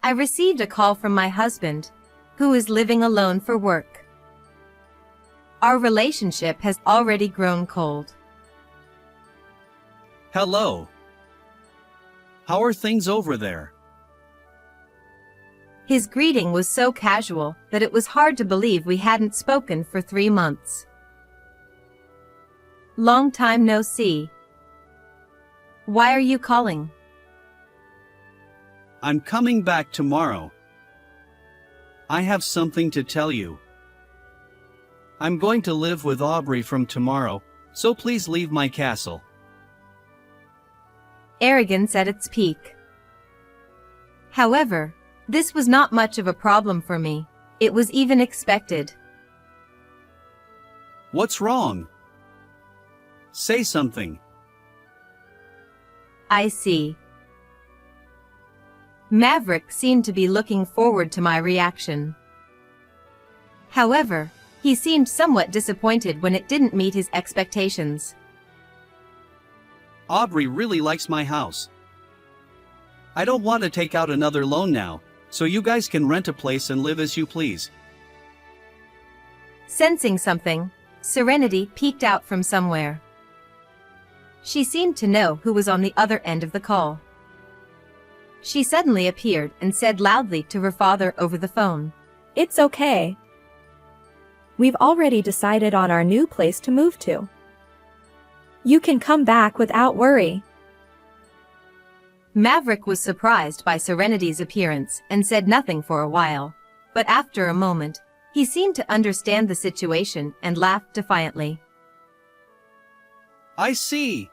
I received a call from my husband, who is living alone for work. Our relationship has already grown cold. Hello. How are things over there? His greeting was so casual that it was hard to believe we hadn't spoken for 3 months. Long time no see. Why are you calling? I'm coming back tomorrow. I have something to tell you. I'm going to live with Aubrey from tomorrow, so please leave my castle. Arrogance at its peak. However, this was not much of a problem for me. It was even expected. What's wrong? Say something. I see. Maverick seemed to be looking forward to my reaction. However, he seemed somewhat disappointed when it didn't meet his expectations. Aubrey really likes my house. I don't want to take out another loan now, so you guys can rent a place and live as you please. Sensing something, Serenity peeked out from somewhere. She seemed to know who was on the other end of the call. She suddenly appeared and said loudly to her father over the phone, It's okay. We've already decided on our new place to move to. You can come back without worry. Maverick was surprised by Serenity's appearance and said nothing for a while, but after a moment, he seemed to understand the situation and laughed defiantly. I see.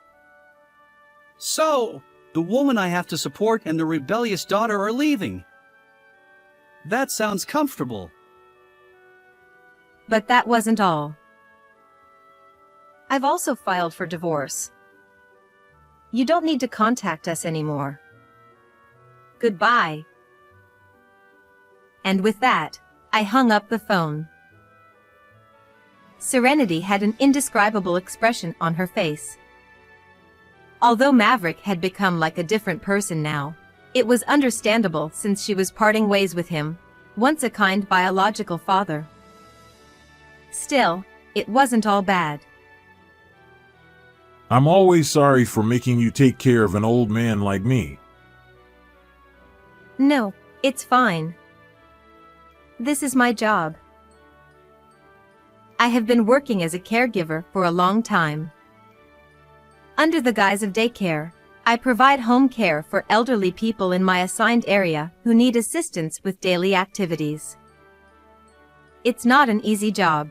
So, the woman I have to support and the rebellious daughter are leaving. That sounds comfortable. But that wasn't all. I've also filed for divorce. You don't need to contact us anymore. Goodbye. And with that, I hung up the phone. Serenity had an indescribable expression on her face. Although Maverick had become like a different person now, it was understandable since she was parting ways with him, once a kind biological father. Still, it wasn't all bad. I'm always sorry for making you take care of an old man like me. No, it's fine. This is my job. I have been working as a caregiver for a long time. Under the guise of daycare, I provide home care for elderly people in my assigned area who need assistance with daily activities. It's not an easy job.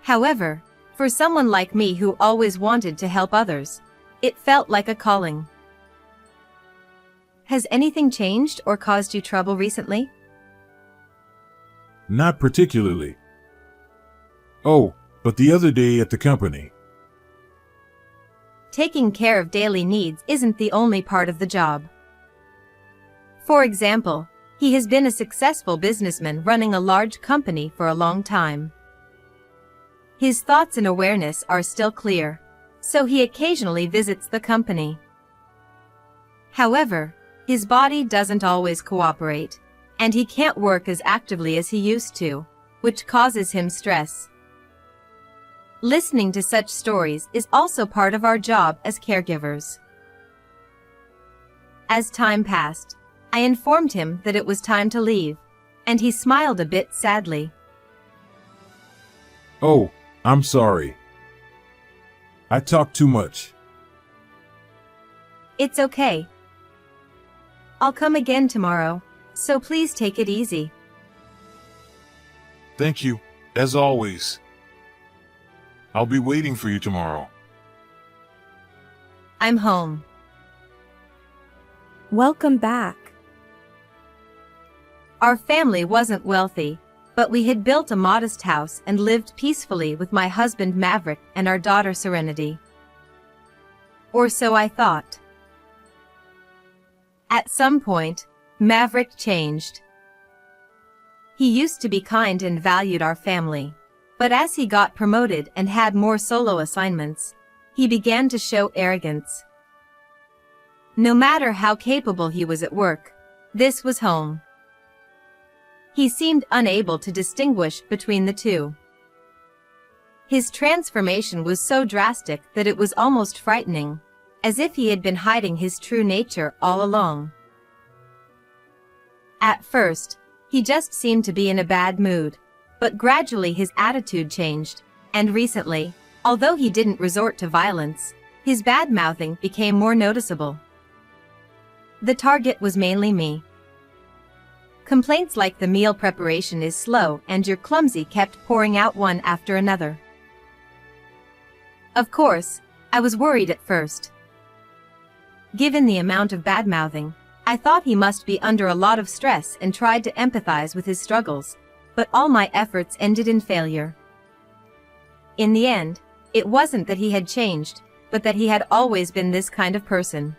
However, for someone like me who always wanted to help others, it felt like a calling. Has anything changed or caused you trouble recently? Not particularly. Oh, but the other day at the company. Taking care of daily needs isn't the only part of the job. For example, he has been a successful businessman running a large company for a long time. His thoughts and awareness are still clear, so he occasionally visits the company. However, his body doesn't always cooperate, and he can't work as actively as he used to, which causes him stress. Listening to such stories is also part of our job as caregivers. As time passed, I informed him that it was time to leave, and he smiled a bit sadly. Oh, I'm sorry. I talk too much. It's okay. I'll come again tomorrow, so please take it easy. Thank you, as always. I'll be waiting for you tomorrow. I'm home. Welcome back. Our family wasn't wealthy, but we had built a modest house and lived peacefully with my husband Maverick and our daughter Serenity. Or so I thought. At some point, Maverick changed. He used to be kind and valued our family, but as he got promoted and had more solo assignments, he began to show arrogance. No matter how capable he was at work, This was home. He seemed unable to distinguish between the two. His transformation was so drastic that it was almost frightening, as if he had been hiding his true nature all along. At first, he just seemed to be in a bad mood, but gradually his attitude changed, and recently, although he didn't resort to violence, his bad-mouthing became more noticeable. The target was mainly me. Complaints like the meal preparation is slow and you're clumsy kept pouring out one after another. Of course, I was worried at first. Given the amount of bad-mouthing, I thought he must be under a lot of stress and tried to empathize with his struggles, but all my efforts ended in failure. In the end, it wasn't that he had changed, but that he had always been this kind of person.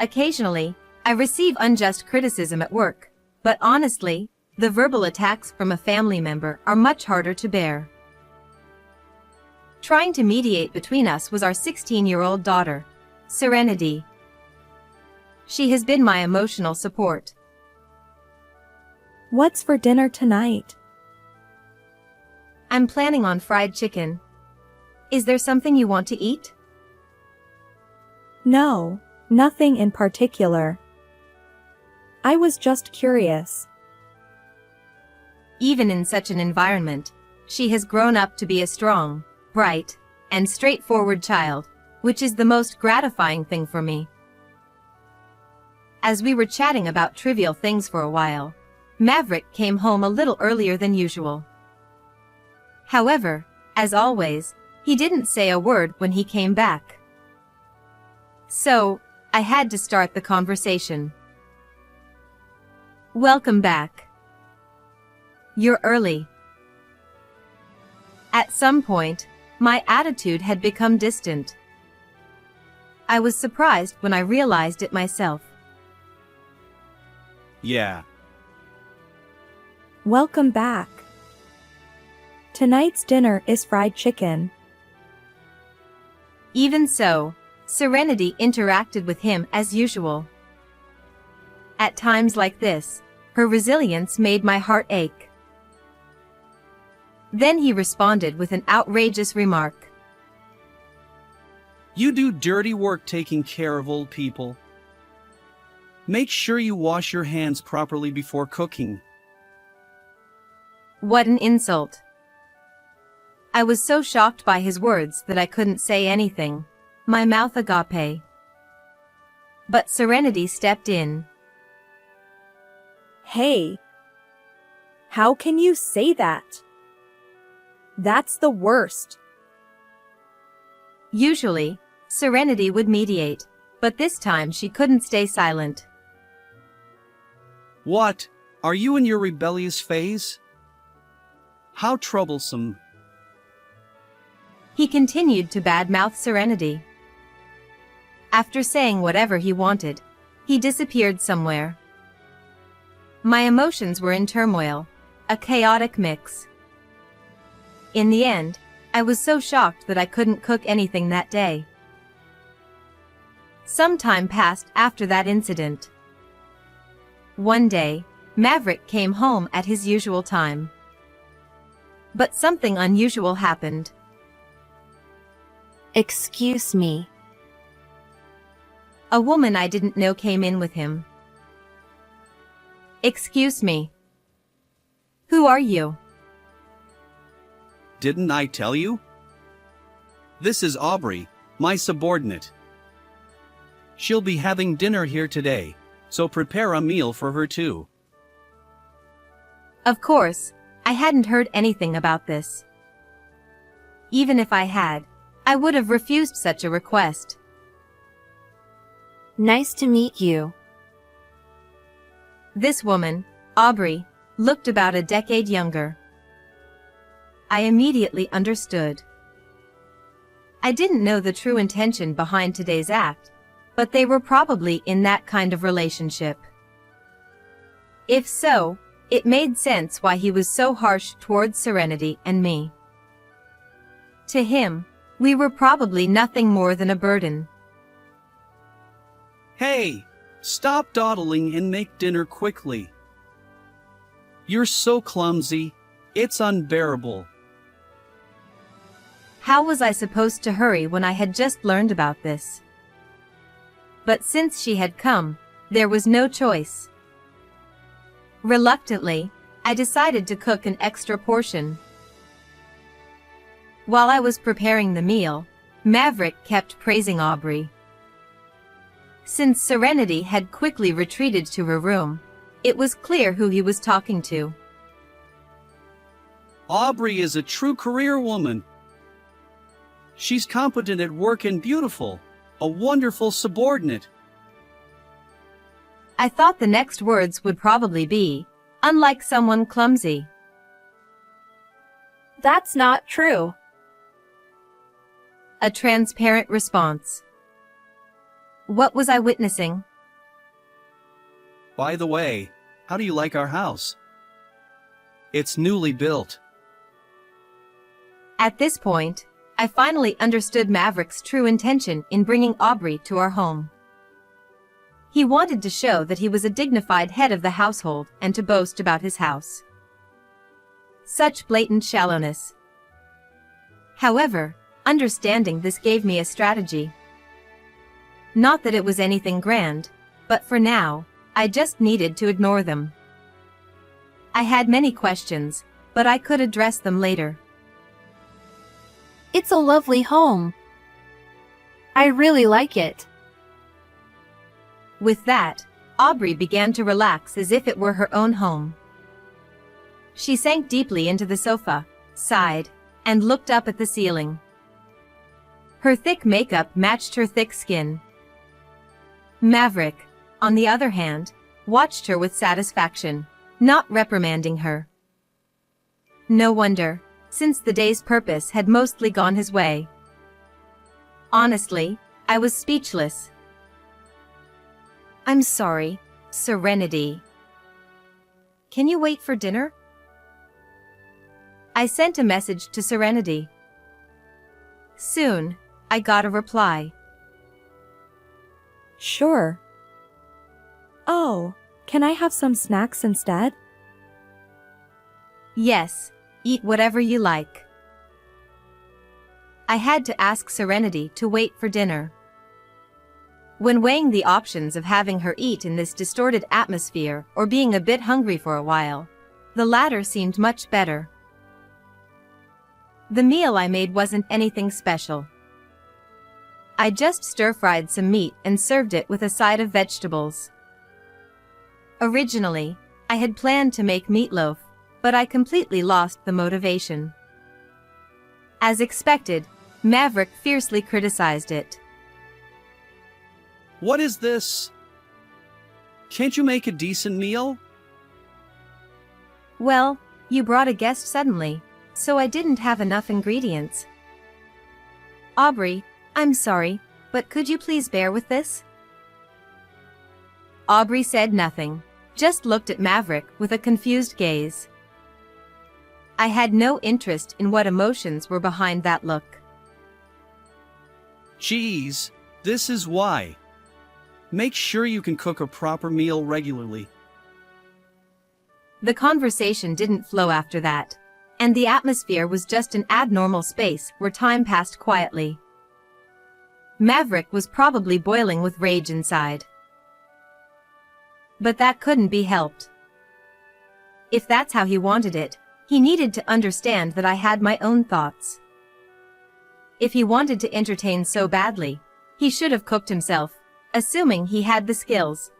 Occasionally, I receive unjust criticism at work, but honestly, the verbal attacks from a family member are much harder to bear. Trying to mediate between us was our 16-year-old daughter, Serenity. She has been my emotional support. What's for dinner tonight? I'm planning on fried chicken. Is there something you want to eat? No, nothing in particular. I was just curious. Even in such an environment, she has grown up to be a strong, bright, and straightforward child, which is the most gratifying thing for me. As we were chatting about trivial things for a while, Maverick came home a little earlier than usual. However, as always, he didn't say a word when he came back. So, I had to start the conversation. Welcome back. You're early. At some point, my attitude had become distant. I was surprised when I realized it myself. Yeah. Welcome back. Tonight's dinner is fried chicken. Even so, Serenity interacted with him as usual. At times like this, her resilience made my heart ache. Then he responded with an outrageous remark. You do dirty work taking care of old people. Make sure you wash your hands properly before cooking. What an insult. I was so shocked by his words that I couldn't say anything, my mouth agape. But Serenity stepped in. Hey! How can you say that? That's the worst. Usually, Serenity would mediate, but this time she couldn't stay silent. What? Are you in your rebellious phase? How troublesome. He continued to badmouth Serenity. After saying whatever he wanted, he disappeared somewhere. My emotions were in turmoil, a chaotic mix. In the end, I was so shocked that I couldn't cook anything that day. Some time passed after that incident. One day, Maverick came home at his usual time. But something unusual happened. Excuse me. A woman I didn't know came in with him. Excuse me. Who are you? Didn't I tell you? This is Aubrey, my subordinate. She'll be having dinner here today, so prepare a meal for her too. Of course, I hadn't heard anything about this. Even if I had, I would have refused such a request. Nice to meet you. This woman, Aubrey, looked about a decade younger. I immediately understood. I didn't know the true intention behind today's act, but they were probably in that kind of relationship. If so, it made sense why he was so harsh towards Serenity and me. To him, we were probably nothing more than a burden. Hey, Stop dawdling and make dinner quickly. You're so clumsy, it's unbearable. How was I supposed to hurry when I had just learned about this? But since she had come, there was no choice. Reluctantly, I decided to cook an extra portion. While I was preparing the meal, Maverick kept praising Aubrey. Since Serenity had quickly retreated to her room, it was clear who he was talking to. Aubrey is a true career woman. She's competent at work and beautiful, a wonderful subordinate. I thought the next words would probably be, unlike someone clumsy. That's not true. A transparent response. What was I witnessing? By the way, how do you like our house? It's newly built. At this point, I finally understood Maverick's true intention in bringing Aubrey to our home. He wanted to show that he was a dignified head of the household and to boast about his house. Such blatant shallowness. However, understanding this gave me a strategy. Not that it was anything grand, but for now, I just needed to ignore them. I had many questions, but I could address them later. It's a lovely home. I really like it. With that, Aubrey began to relax as if it were her own home. She sank deeply into the sofa, sighed, and looked up at the ceiling. Her thick makeup matched her thick skin. Maverick, on the other hand, watched her with satisfaction, not reprimanding her. No wonder, since the day's purpose had mostly gone his way. Honestly, I was speechless. I'm sorry, Serenity. Can you wait for dinner? I sent a message to Serenity. Soon, I got a reply. Sure. Oh, can I have some snacks instead? Yes, eat whatever you like. I had to ask Serenity to wait for dinner. When weighing the options of having her eat in this distorted atmosphere or being a bit hungry for a while, the latter seemed much better. The meal I made wasn't anything special. I just stir-fried some meat and served it with a side of vegetables. Originally, I had planned to make meatloaf, but I completely lost the motivation. As expected, Maverick fiercely criticized it. What is this? Can't you make a decent meal? Well, you brought a guest suddenly, so I didn't have enough ingredients. Aubrey, I'm sorry, but could you please bear with this? Aubrey said nothing, just looked at Maverick with a confused gaze. I had no interest in what emotions were behind that look. Geez, this is why. Make sure you can cook a proper meal regularly. The conversation didn't flow after that, and the atmosphere was just an abnormal space where time passed quietly. Maverick was probably boiling with rage inside. But that couldn't be helped. If that's how he wanted it, he needed to understand that I had my own thoughts. If he wanted to entertain so badly, he should have cooked himself, assuming he had the skills.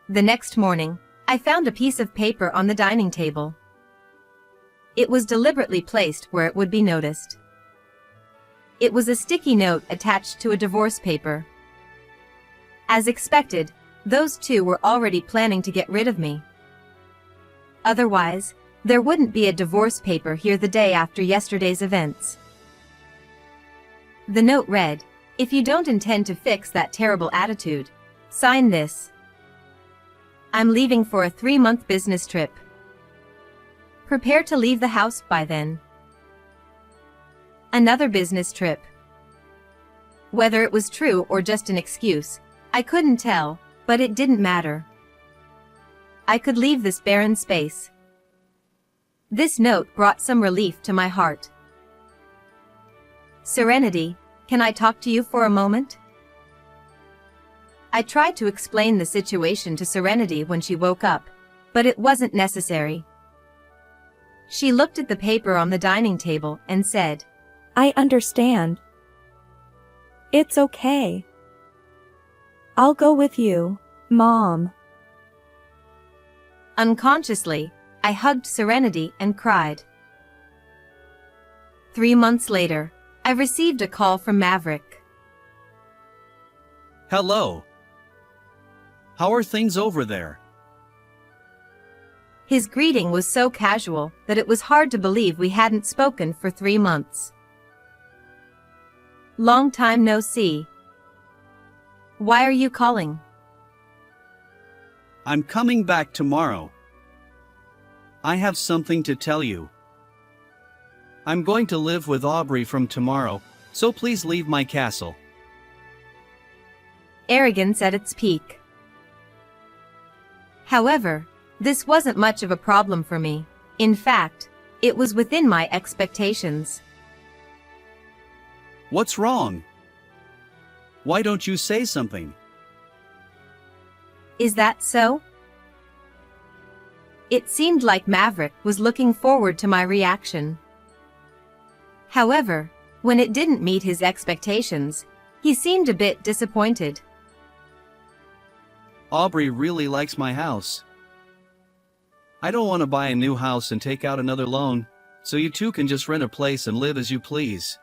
The next morning, I found a piece of paper on the dining table. It was deliberately placed where it would be noticed. It was a sticky note attached to a divorce paper. As expected, those two were already planning to get rid of me. Otherwise, there wouldn't be a divorce paper here the day after yesterday's events. The note read, "If you don't intend to fix that terrible attitude, sign this. I'm leaving for a 3-month business trip. Prepare to leave the house by then." Another business trip. Whether it was true or just an excuse, I couldn't tell, but it didn't matter. I could leave this barren space. This note brought some relief to my heart. Serenity, can I talk to you for a moment? I tried to explain the situation to Serenity when she woke up, but it wasn't necessary. She looked at the paper on the dining table and said, I understand. It's okay. I'll go with you, Mom. Unconsciously, I hugged Serenity and cried. 3 months later, I received a call from Maverick. Hello. How are things over there? His greeting was so casual that it was hard to believe we hadn't spoken for 3 months. Long time no see. Why are you calling? I'm coming back tomorrow. I have something to tell you. I'm going to live with Aubrey from tomorrow, so please leave my castle. Arrogance at its peak. However, this wasn't much of a problem for me. In fact, it was within my expectations. What's wrong? Why don't you say something? Is that so? It seemed like Maverick was looking forward to my reaction. However, when it didn't meet his expectations, he seemed a bit disappointed. Aubrey really likes my house. I don't want to buy a new house and take out another loan, so you two can just rent a place and live as you please.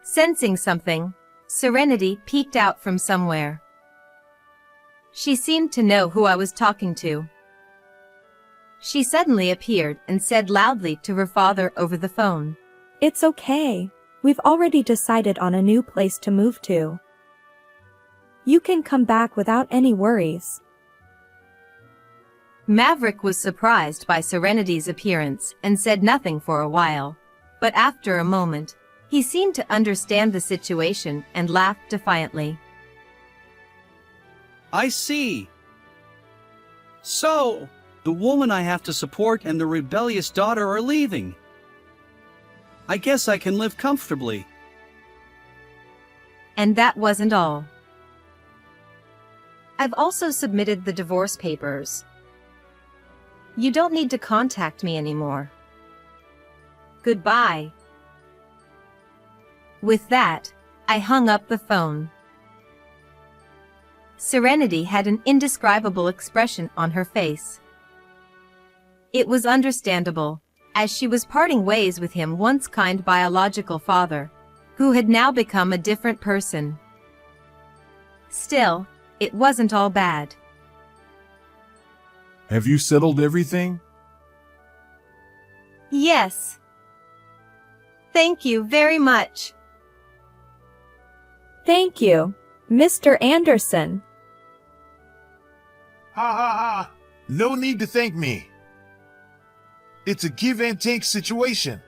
Sensing something, Serenity peeked out from somewhere. She seemed to know who I was talking to. She suddenly appeared and said loudly to her father over the phone, It's okay. We've already decided on a new place to move to. You can come back without any worries. Maverick was surprised by Serenity's appearance and said nothing for a while. But after a moment, he seemed to understand the situation and laughed defiantly. I see. So, the woman I have to support and the rebellious daughter are leaving. I guess I can live comfortably. And that wasn't all. I've also submitted the divorce papers. You don't need to contact me anymore. Goodbye. With that, I hung up the phone. Serenity had an indescribable expression on her face. It was understandable, as she was parting ways with him once kind biological father, who had now become a different person. Still, it wasn't all bad. Have you settled everything? Yes. Thank you very much. Thank you, Mr. Anderson. Ha ha ha! No need to thank me. It's a give and take situation.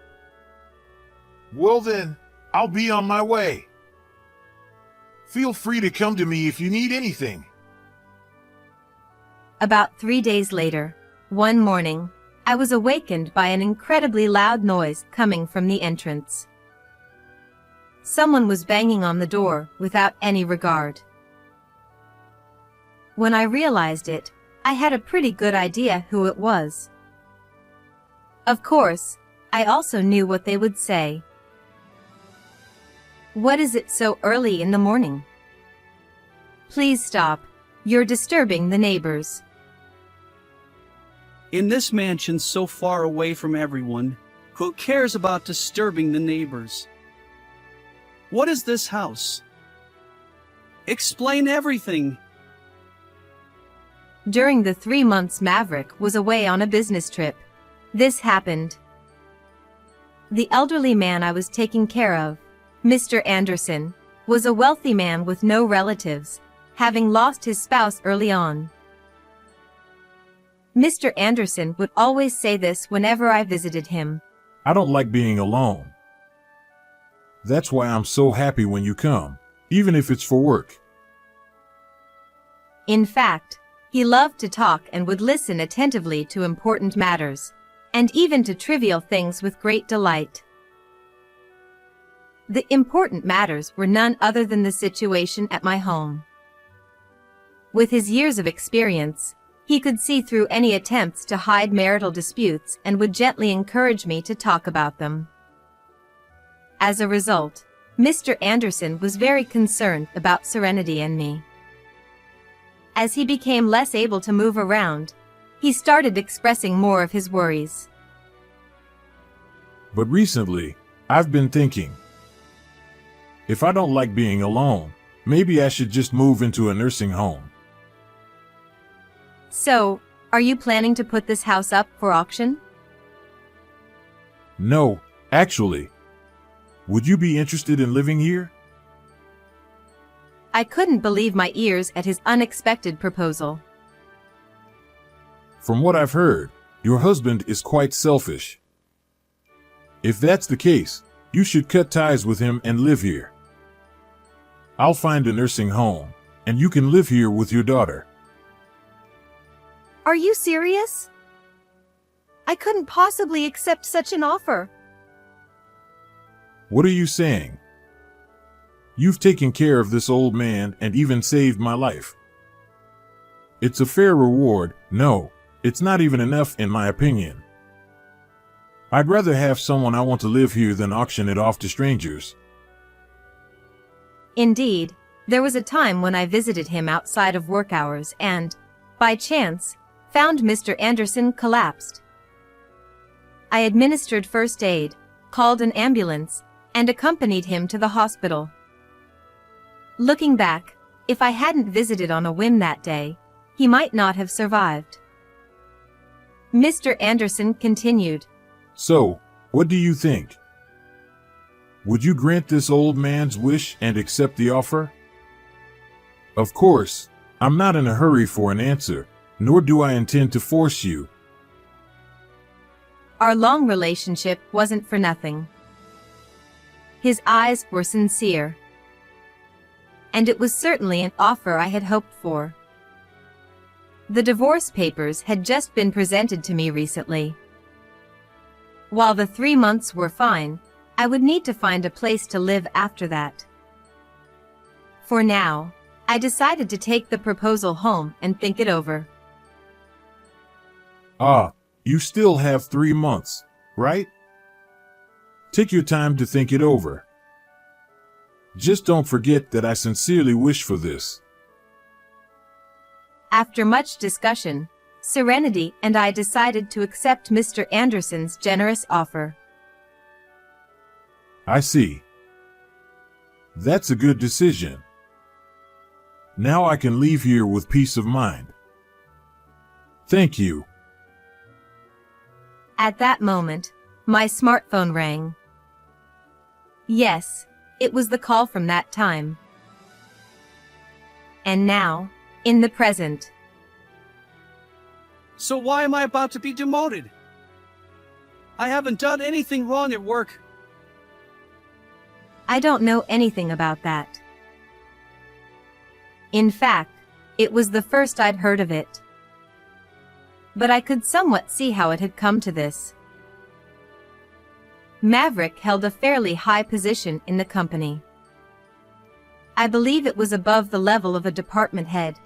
Well then, I'll be on my way. Feel free to come to me if you need anything. About 3 days later, one morning, I was awakened by an incredibly loud noise coming from the entrance. Someone was banging on the door without any regard. When I realized it, I had a pretty good idea who it was. Of course, I also knew what they would say. What is it so early in the morning? Please stop. You're disturbing the neighbors. In this mansion so far away from everyone, who cares about disturbing the neighbors? What is this house? Explain everything. During the 3 months Maverick was away on a business trip, this happened. The elderly man I was taking care of, Mr. Anderson, was a wealthy man with no relatives, having lost his spouse early on. Mr. Anderson would always say this whenever I visited him. I don't like being alone. That's why I'm so happy when you come, even if it's for work. In fact, he loved to talk and would listen attentively to important matters, and even to trivial things with great delight. The important matters were none other than the situation at my home. With his years of experience, he could see through any attempts to hide marital disputes and would gently encourage me to talk about them. As a result, Mr. Anderson was very concerned about Serenity and me. As he became less able to move around, he started expressing more of his worries. But recently, I've been thinking, if I don't like being alone, maybe I should just move into a nursing home. So, are you planning to put this house up for auction? No, actually. Would you be interested in living here? I couldn't believe my ears at his unexpected proposal. From what I've heard, your husband is quite selfish. If that's the case, you should cut ties with him and live here. I'll find a nursing home, and you can live here with your daughter. Are you serious? I couldn't possibly accept such an offer. What are you saying? You've taken care of this old man and even saved my life. It's a fair reward. No, it's not even enough in my opinion. I'd rather have someone I want to live here than auction it off to strangers. Indeed, there was a time when I visited him outside of work hours and, by chance, found Mr. Anderson collapsed. I administered first aid, called an ambulance, and accompanied him to the hospital. Looking back, if I hadn't visited on a whim that day, he might not have survived. Mr. Anderson continued. So, what do you think? Would you grant this old man's wish and accept the offer? Of course, I'm not in a hurry for an answer, nor do I intend to force you. Our long relationship wasn't for nothing. His eyes were sincere. And it was certainly an offer I had hoped for. The divorce papers had just been presented to me recently. While the 3 months were fine, I would need to find a place to live after that. For now, I decided to take the proposal home and think it over. Ah, you still have 3 months, right? Take your time to think it over. Just don't forget that I sincerely wish for this. After much discussion, Serenity and I decided to accept Mr. Anderson's generous offer. I see. That's a good decision. Now I can leave here with peace of mind. Thank you. At that moment, my smartphone rang. Yes, it was the call from that time. And now, in the present. So why am I about to be demoted? I haven't done anything wrong at work. I don't know anything about that. In fact, it was the first I'd heard of it. But I could somewhat see how it had come to this. Maverick held a fairly high position in the company. I believe it was above the level of a department head.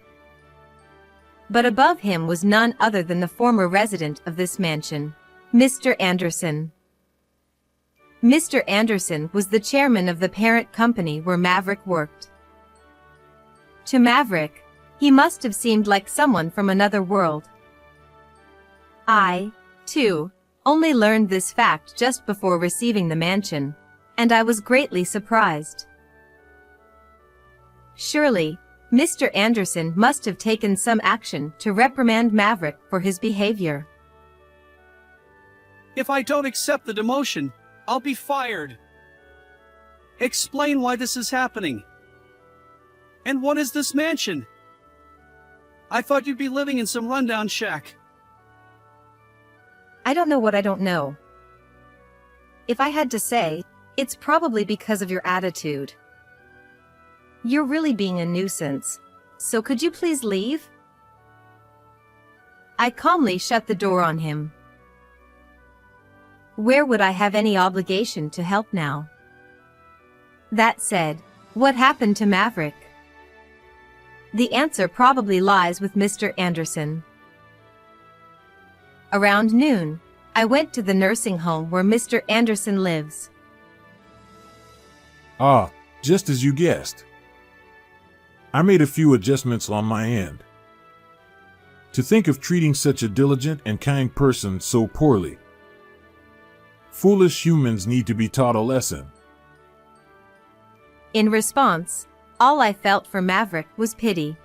But above him was none other than the former resident of this mansion, Mr. Anderson. Mr. Anderson was the chairman of the parent company where Maverick worked. To Maverick, he must have seemed like someone from another world. I, too, only learned this fact just before receiving the mansion, and I was greatly surprised. Surely, Mr. Anderson must have taken some action to reprimand Maverick for his behavior. If I don't accept the demotion, I'll be fired. Explain why this is happening. And what is this mansion? I thought you'd be living in some rundown shack. I don't know what I don't know. If I had to say, it's probably because of your attitude. You're really being a nuisance, So could you please leave? I calmly shut the door on him. Where would I have any obligation to help now? That said, what happened to Maverick? The answer probably lies with Mr. Anderson. Around noon, I went to the nursing home where Mr. Anderson lives. Ah, just as you guessed. I made a few adjustments on my end. To think of treating such a diligent and kind person so poorly. Foolish humans need to be taught a lesson. In response, all I felt for Maverick was pity.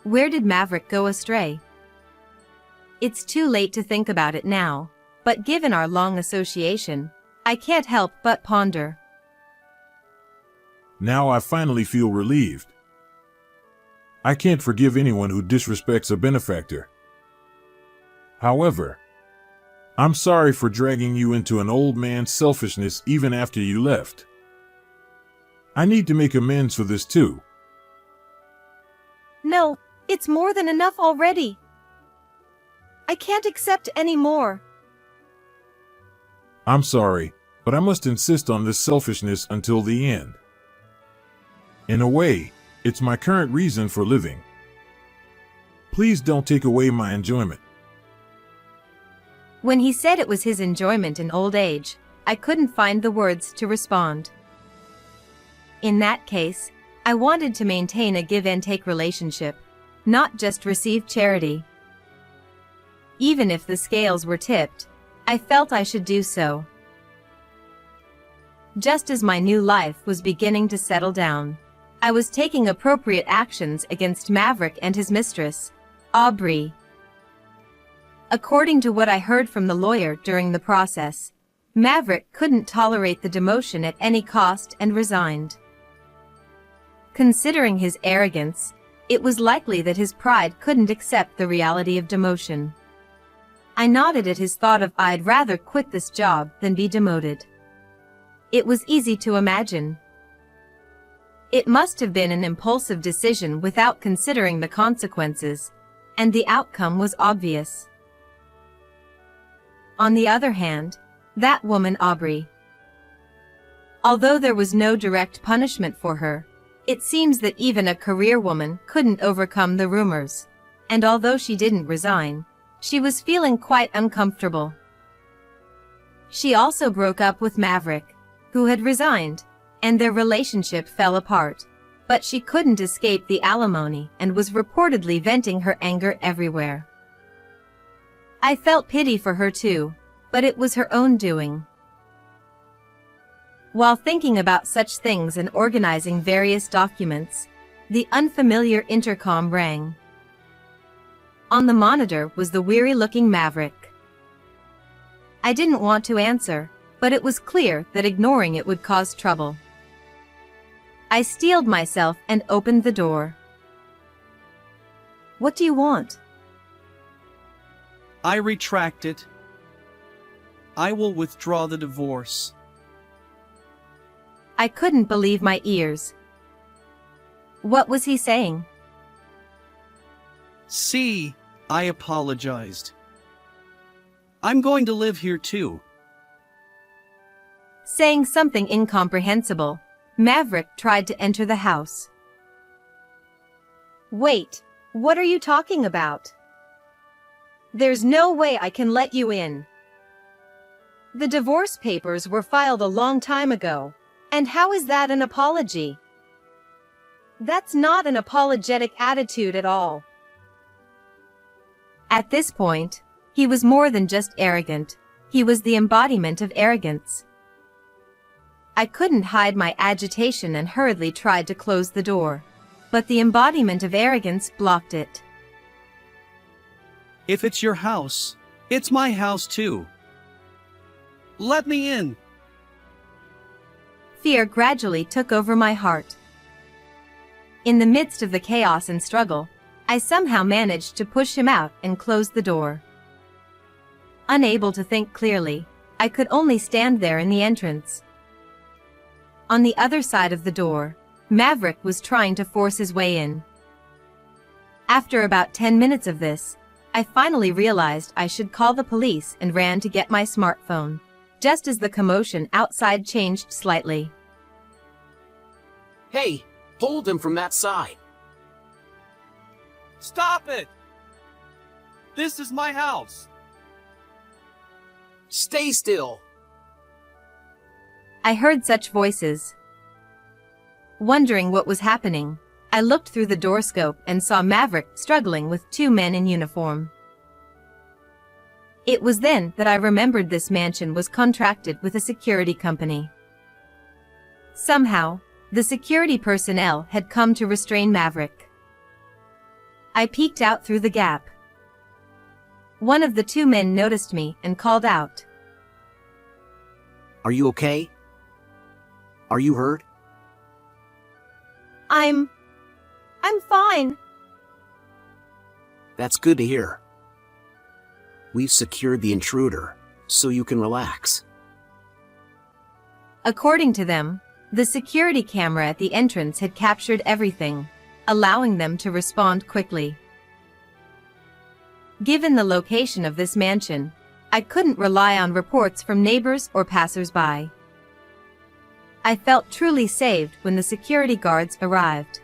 Where did Maverick go astray? It's too late to think about it now, but given our long association, I can't help but ponder. Now I finally feel relieved. I can't forgive anyone who disrespects a benefactor. However, I'm sorry for dragging you into an old man's selfishness even after you left. I need to make amends for this too. No, it's more than enough already. I can't accept any more. I'm sorry, but I must insist on this selfishness until the end. In a way, it's my current reason for living. Please don't take away my enjoyment. When he said it was his enjoyment in old age, I couldn't find the words to respond. In that case, I wanted to maintain a give-and-take relationship, not just receive charity. Even if the scales were tipped, I felt I should do so. Just as my new life was beginning to settle down, I was taking appropriate actions against Maverick and his mistress, Aubrey. According to what I heard from the lawyer during the process, Maverick couldn't tolerate the demotion at any cost and resigned. Considering his arrogance, it was likely that his pride couldn't accept the reality of demotion. I nodded at his thought of I'd rather quit this job than be demoted. It was easy to imagine. It must have been an impulsive decision without considering the consequences, and the outcome was obvious. On the other hand, that woman Aubrey. Although there was no direct punishment for her, it seems that even a career woman couldn't overcome the rumors, and although she didn't resign, she was feeling quite uncomfortable. She also broke up with Maverick, who had resigned, and their relationship fell apart, but she couldn't escape the alimony and was reportedly venting her anger everywhere. I felt pity for her too, but it was her own doing. While thinking about such things and organizing various documents, the unfamiliar intercom rang. On the monitor was the weary-looking Maverick. I didn't want to answer, but it was clear that ignoring it would cause trouble. I steeled myself and opened the door. What do you want? I retract it. I will withdraw the divorce. I couldn't believe my ears. What was he saying? See, I apologized. I'm going to live here too. Saying something incomprehensible, Maverick tried to enter the house. Wait, what are you talking about? There's no way I can let you in. The divorce papers were filed a long time ago, and how is that an apology? That's not an apologetic attitude at all. At this point, he was more than just arrogant, he was the embodiment of arrogance. I couldn't hide my agitation and hurriedly tried to close the door, but the embodiment of arrogance blocked it. If it's your house, it's my house too. Let me in. Fear gradually took over my heart. In the midst of the chaos and struggle, I somehow managed to push him out and close the door. Unable to think clearly, I could only stand there in the entrance. On the other side of the door, Maverick was trying to force his way in. After about 10 minutes of this, I finally realized I should call the police and ran to get my smartphone, just as the commotion outside changed slightly. Hey, hold him from that side. Stop it! This is my house. Stay still. I heard such voices. Wondering what was happening, I looked through the doorscope and saw Maverick struggling with two men in uniform. It was then that I remembered this mansion was contracted with a security company. Somehow, the security personnel had come to restrain Maverick. I peeked out through the gap. One of the two men noticed me and called out. Are you okay? Are you hurt? I'm fine. That's good to hear. We've secured the intruder, so you can relax. According to them, the security camera at the entrance had captured everything, allowing them to respond quickly. Given the location of this mansion, I couldn't rely on reports from neighbors or passers-by. I felt truly saved when the security guards arrived.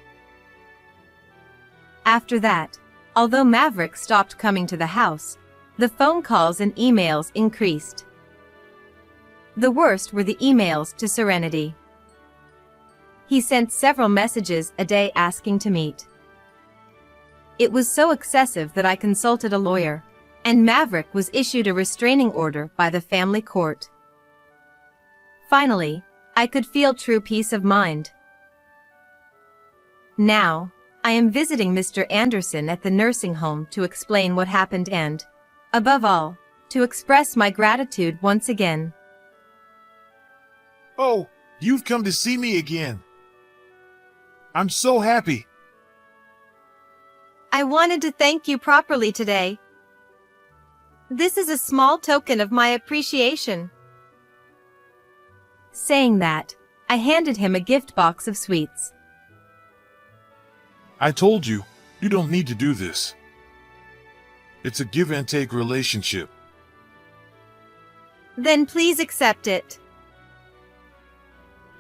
After that, although Maverick stopped coming to the house, the phone calls and emails increased. The worst were the emails to Serenity. He sent several messages a day asking to meet. It was so excessive that I consulted a lawyer, and Maverick was issued a restraining order by the family court. Finally, I could feel true peace of mind. Now, I am visiting Mr. Anderson at the nursing home to explain what happened and, above all, to express my gratitude once again. Oh, you've come to see me again. I'm so happy. I wanted to thank you properly today. This is a small token of my appreciation. Saying that, I handed him a gift box of sweets. I told you, you don't need to do this. It's a give and take relationship. Then please accept it.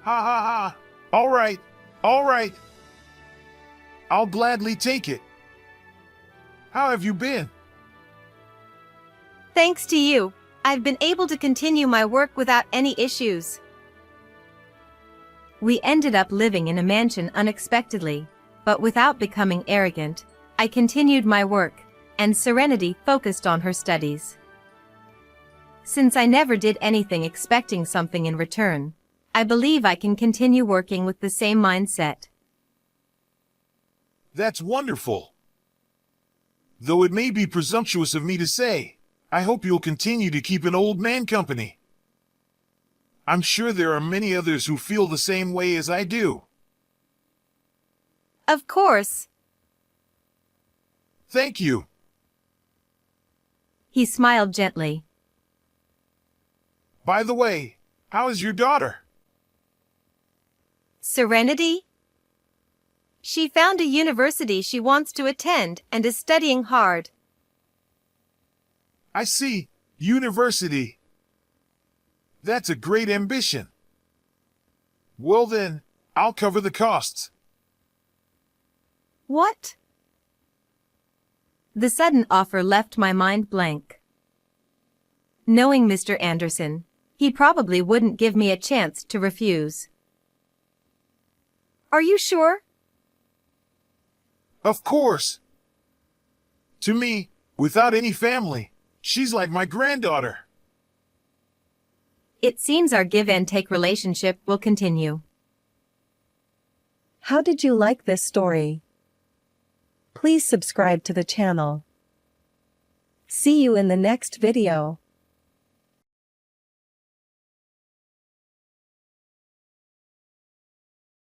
Ha ha ha. All right. All right. I'll gladly take it. How have you been? Thanks to you, I've been able to continue my work without any issues. We ended up living in a mansion unexpectedly, but without becoming arrogant. I continued my work, and Serenity focused on her studies. Since I never did anything expecting something in return, I believe I can continue working with the same mindset. That's wonderful. Though it may be presumptuous of me to say, I hope you'll continue to keep an old man company. I'm sure there are many others who feel the same way as I do. Of course. Thank you. He smiled gently. By the way, how is your daughter? Serenity? She found a university she wants to attend and is studying hard. I see. University. That's a great ambition. Well then, I'll cover the costs. What? The sudden offer left my mind blank. Knowing Mr. Anderson, he probably wouldn't give me a chance to refuse. Are you sure? Of course. To me, without any family, she's like my granddaughter. It seems our give and take relationship will continue. How did you like this story? Please subscribe to the channel. See you in the next video.